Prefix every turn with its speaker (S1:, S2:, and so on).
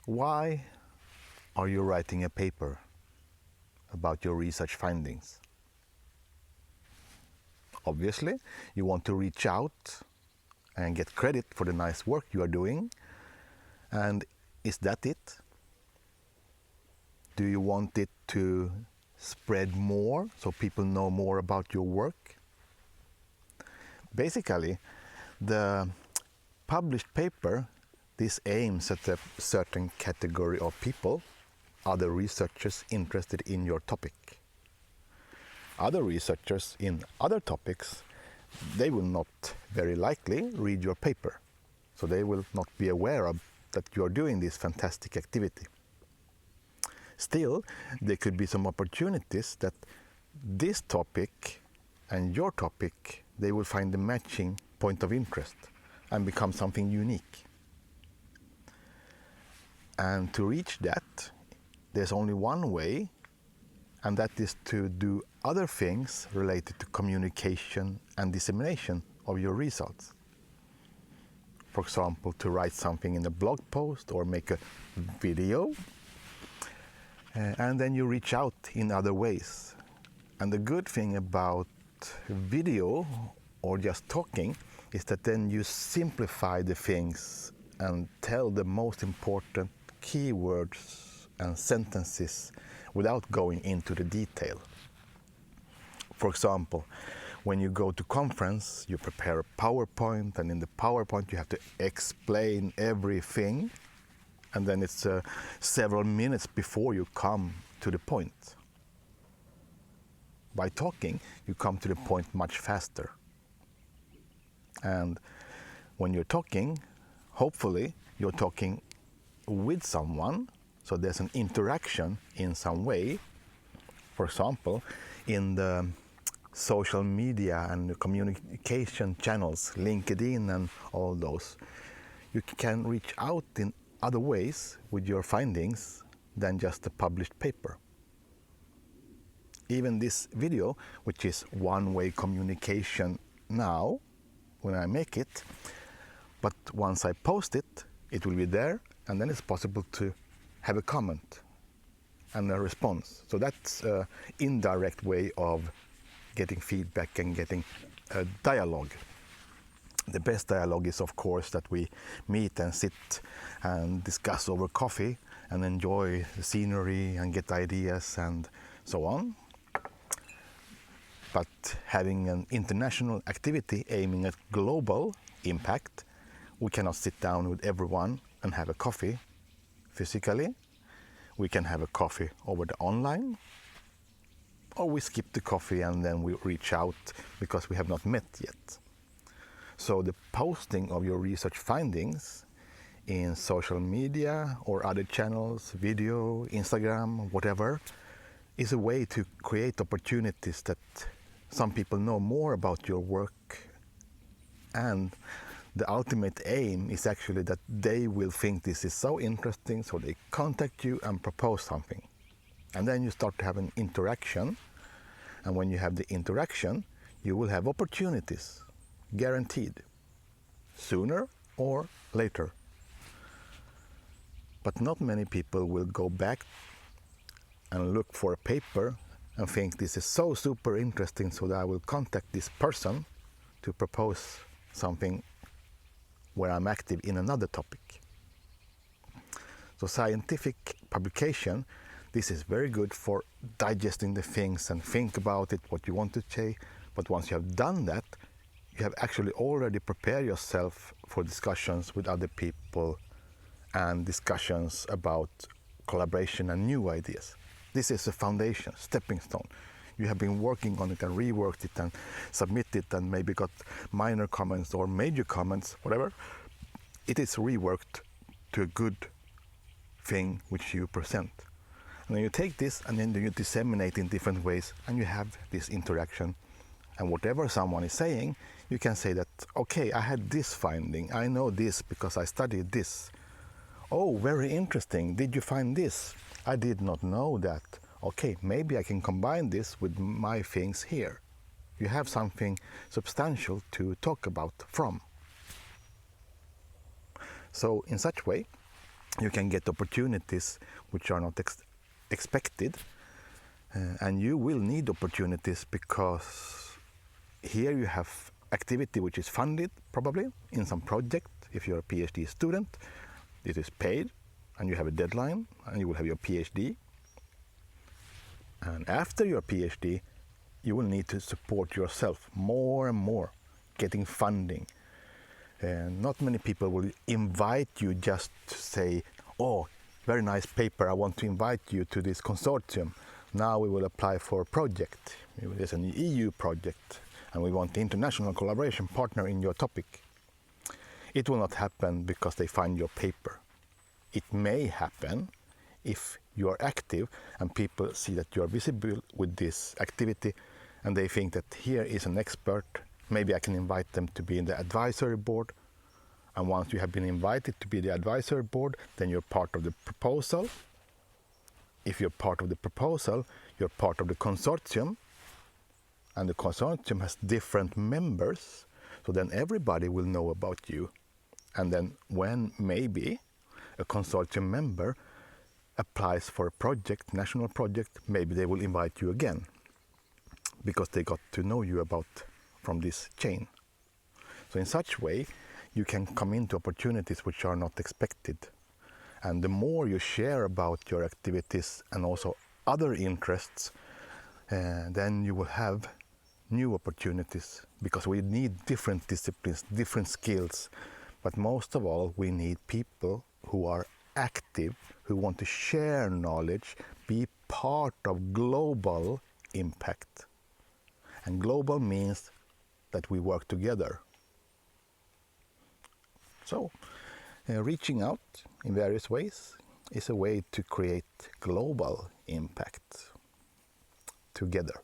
S1: Why are you writing a paper about your research findings? Obviously, you want to reach out and get credit for the nice work you are doing. And is that it? Do you want it to spread more so people know more about your work? Basically, the published paper, this aims at a certain category of people, other researchers interested in your topic. Other researchers in other topics, they will not very likely read your paper. So they will not be aware of that you are doing this fantastic activity. Still, there could be some opportunities that this topic and your topic, they will find a matching point of interest and become something unique. And to reach that, there's only one way, and that is to do other things related to communication and dissemination of your results. For example, to write something in a blog post or make a video, and then you reach out in other ways. And the good thing about video or just talking is that then you simplify the things and tell the most important keywords and sentences without going into the detail. For example, when you go to conference, you prepare a PowerPoint, and in the PowerPoint you have to explain everything, and then it's several minutes before you come to the point. By talking, you come to the point much faster. And when you're talking, hopefully you're talking with someone, so there's an interaction in some way. For example, in the social media and the communication channels, LinkedIn and all those, you can reach out in other ways with your findings than just a published paper. Even this video, which is one-way communication now, when I make it, but once I post it, it will be there, and then it's possible to have a comment and a response. So that's an indirect way of getting feedback and getting a dialogue. The best dialogue is, of course, that we meet and sit and discuss over coffee and enjoy the scenery and get ideas and so on. But having an international activity aiming at global impact, we cannot sit down with everyone and have a coffee physically. We can have a coffee over the online, or we skip the coffee and then we reach out because we have not met yet. So the posting of your research findings in social media or other channels, video, Instagram, whatever, is a way to create opportunities that some people know more about your work, and the ultimate aim is actually that they will think this is so interesting, so they contact you and propose something. And then you start to have an interaction, and when you have the interaction, you will have opportunities, guaranteed, sooner or later. But not many people will go back and look for a paper and think this is so super interesting, so that I will contact this person to propose something where I'm active in another topic. So scientific publication, this is very good for digesting the things and think about it, what you want to say. But once you have done that, you have actually already prepared yourself for discussions with other people and discussions about collaboration and new ideas. This is a foundation, stepping stone. You have been working on it and reworked it and submitted and maybe got minor comments or major comments, whatever. It is reworked to a good thing which you present. And then you take this and then you disseminate in different ways, and you have this interaction. And whatever someone is saying, you can say that, okay, I had this finding. I know this because I studied this. Oh, very interesting. Did you find this? I did not know that. Okay, maybe I can combine this with my things here. You have something substantial to talk about from. So in such way, you can get opportunities which are not expected, and you will need opportunities because here you have activity which is funded probably in some project. If you're a PhD student, it is paid and you have a deadline and you will have your PhD. And after your PhD, you will need to support yourself more and more, getting funding. And not many people will invite you just to say, oh, very nice paper, I want to invite you to this consortium. Now we will apply for a project. There's an EU project and we want the international collaboration partner in your topic. It will not happen because they find your paper. It may happen if you are active and people see that you are visible with this activity and they think that here is an expert, maybe I can invite them to be in the advisory board. And once you have been invited to be the advisory board, then you're part of the proposal. If you're part of the proposal, you're part of the consortium. And the consortium has different members, so then everybody will know about you. And then when maybe a consortium member applies for a project, national project, maybe they will invite you again because they got to know you about from this chain. So in such way, you can come into opportunities which are not expected. And the more you share about your activities and also other interests, then you will have new opportunities, because we need different disciplines, different skills. But most of all, we need people who are active, who want to share knowledge, be part of global impact. And global means that we work together. So, reaching out in various ways is a way to create global impact together.